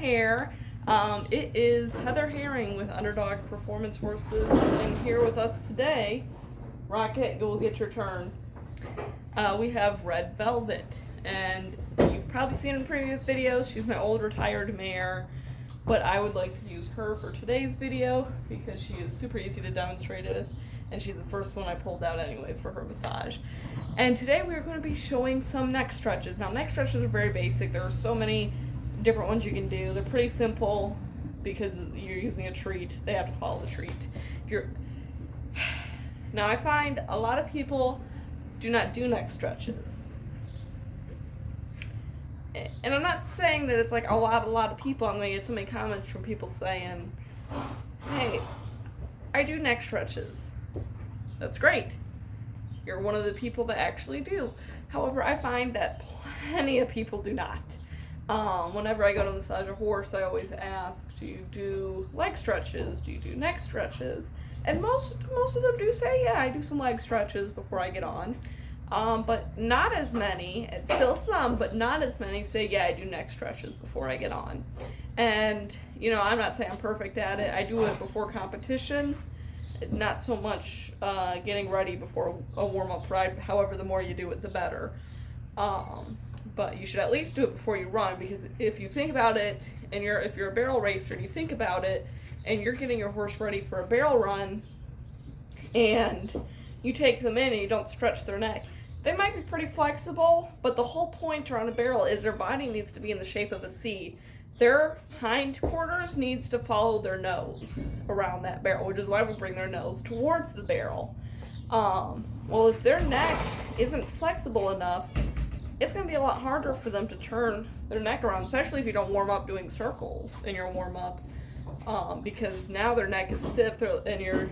hair. It is Heather Herring with Underdog Performance Horses, and here with us today, Rocket, go get your turn. We have Red Velvet, and you've probably seen in previous videos, she's my old retired mare, but I would like to use her for today's video because she is super easy to demonstrate with, and she's the first one I pulled out anyways for her massage. And today we're going to be showing some neck stretches. Now, neck stretches are very basic. There are so many different ones you can do. They're pretty simple because you're using a treat. They have to follow the treat. Now, I find a lot of people do not do neck stretches. And I'm not saying that it's like a lot of people. I'm going to get so many comments from people saying, hey, I do neck stretches. That's great. You're one of the people that actually do. However, I find that plenty of people do not. Whenever I go to massage a horse, I always ask, do you do leg stretches? Do you do neck stretches? And most of them do say, yeah, I do some leg stretches before I get on. But not as many, it's still some, but not as many say, yeah, I do neck stretches before I get on. And, you know, I'm not saying I'm perfect at it. I do it before competition. Not so much getting ready before a warm-up ride. However, the more you do it, the better. But you should at least do it before you run, because if you think about it, and if you're a barrel racer and you think about it, and you're getting your horse ready for a barrel run, and you take them in and you don't stretch their neck, they might be pretty flexible, but the whole point around a barrel is their body needs to be in the shape of a C. Their hindquarters needs to follow their nose around that barrel, which is why we bring their nose towards the barrel. Well, if their neck isn't flexible enough, it's going to be a lot harder for them to turn their neck around, especially if you don't warm up doing circles in your warm-up, because now their neck is stiff and you're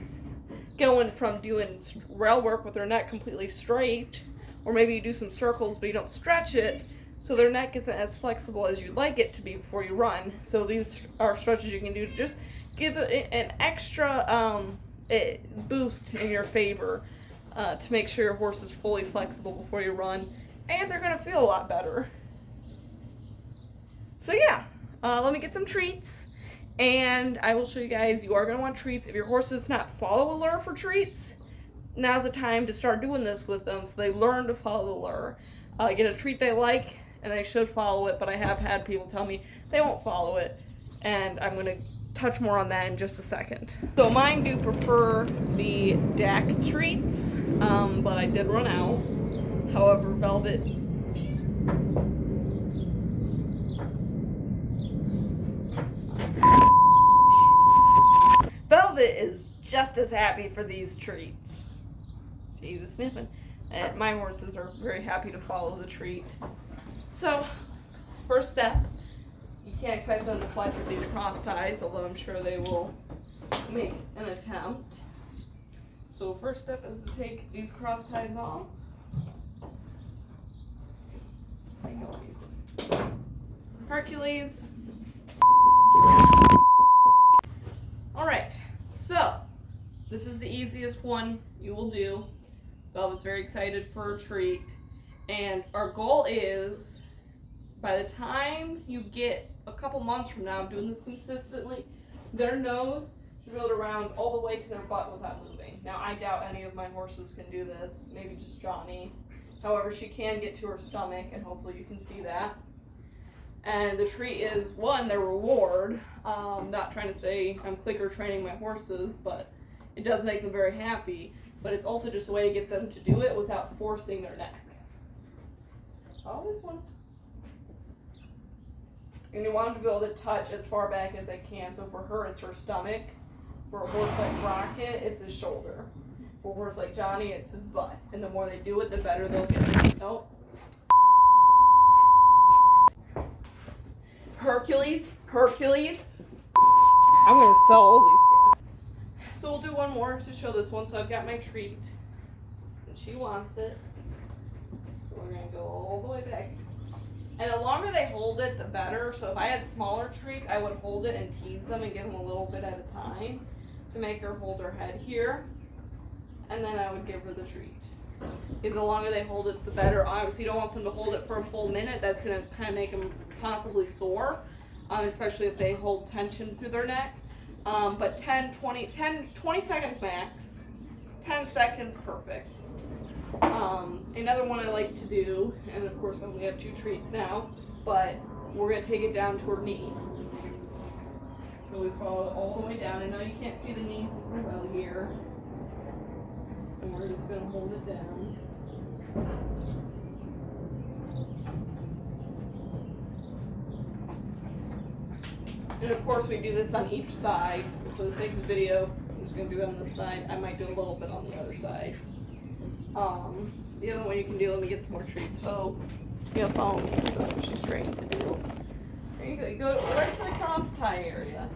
going from doing rail work with their neck completely straight, or maybe you do some circles but you don't stretch it, so their neck isn't as flexible as you'd like it to be before you run. So these are stretches you can do to just give it an extra boost in your favor to make sure your horse is fully flexible before you run, and they're going to feel a lot better. So yeah, let me get some treats, and I will show you guys. You are going to want treats. If your horse does not follow a lure for treats, now's the time to start doing this with them so they learn to follow the lure. Get a treat they like, and they should follow it, but I have had people tell me they won't follow it, and I'm going to touch more on that in just a second. So mine do prefer the DAC treats, but I did run out. However, Velvet is just as happy for these treats. She's sniffing. And my horses are very happy to follow the treat. So, first step, you can't expect them to flex with these cross ties, although I'm sure they will make an attempt. So first step is to take these cross ties off. Hercules. Alright, so this is the easiest one you will do. Velvet's very excited for a treat. And our goal is, by the time you get a couple months from now, doing this consistently, their nose should be able to round all the way to their butt without moving. Now, I doubt any of my horses can do this, maybe just Johnny. However, she can get to her stomach, and hopefully you can see that. And the treat is, one, their reward. Not trying to say I'm clicker training my horses, but it does make them very happy. But it's also just a way to get them to do it without forcing their neck. Oh, this one. And you want them to be able to touch as far back as they can. So for her, it's her stomach. For a horse like Rocket, it's his shoulder. For a horse like Johnny, it's his butt. And the more they do it, the better they'll get. Oh. Hercules. I'm going to sell all these guys. So we'll do one more to show this one. So I've got my treat. And she wants it. So we're going to go all the way back. And the longer they hold it, the better. So if I had smaller treats, I would hold it and tease them and give them a little bit at a time to make her hold her head here. And then I would give her the treat. Because the longer they hold it, the better. Obviously, you don't want them to hold it for a full minute. That's going to kind of make them possibly sore. especially if they hold tension through their neck. But 20 seconds max. 10 seconds, perfect. Another one I like to do, and of course I only have 2 treats now, but we're going to take it down to her knee. So we follow it all the way down. I know you can't see the knee super well here. And we're just going to hold it down. And of course we do this on each side. For the sake of the video, I'm just going to do it on this side. I might do a little bit on the other side. The other one you can do, let me get some more treats. Oh, yeah, follow me. That's what she's trained to do. There you go. You go right to the cross tie area.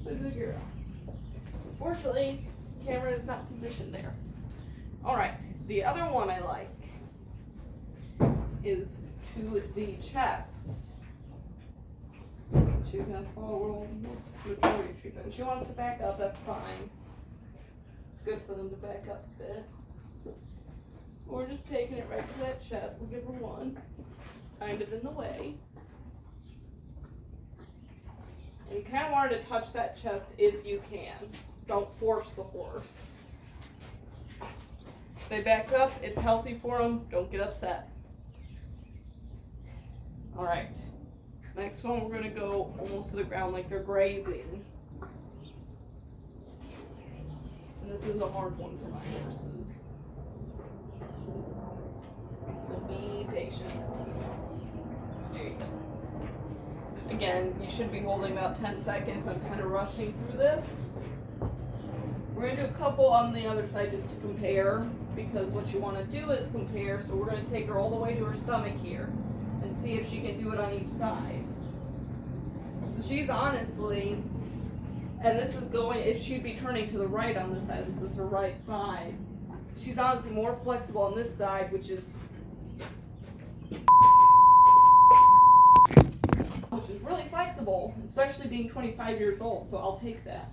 Good girl. Unfortunately, the camera is not positioned there. Alright, the other one I like is to the chest. She's going to follow majority treatment. If she wants to back up, that's fine. It's good for them to back up a bit. We're just taking it right to that chest. We'll give her one. Kind of in the way. And you kind of want her to touch that chest if you can. Don't force the horse. If they back up, it's healthy for them. Don't get upset. Alright. Next one, we're going to go almost to the ground like they're grazing. And this is a hard one for my horses. So be patient. There you go. Again, you should be holding about 10 seconds. I'm kind of rushing through this. We're going to do a couple on the other side just to compare, because what you want to do is compare. So we're going to take her all the way to her stomach here and see if she can do it on each side. So she's honestly, and this is going, if she'd be turning to the right on this side, this is her right side. She's honestly more flexible on this side, which is really flexible, especially being 25 years old, so I'll take that.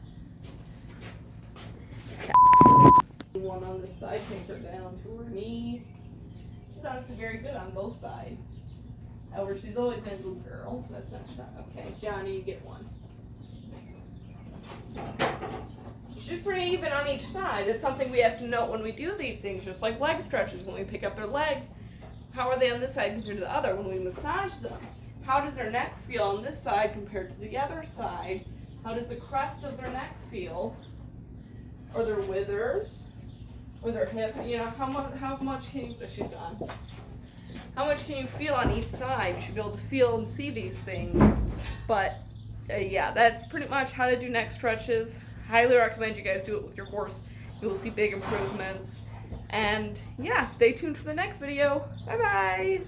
One on this side, take her down to her knee. She's honestly very good on both sides. However, she's always been a good girl, so that's not shot. Okay, Johnny, you get one. She's pretty even on each side. It's something we have to note when we do these things, just like leg stretches. When we pick up their legs, how are they on this side compared to the other? When we massage them, how does their neck feel on this side compared to the other side? How does the crest of their neck feel? Or their withers? Or their hip? You know, how much can you, she's gone. How much can you feel on each side? You should be able to feel and see these things. But yeah, that's pretty much how to do neck stretches. Highly recommend you guys do it with your horse. You will see big improvements. And yeah, stay tuned for the next video. Bye bye.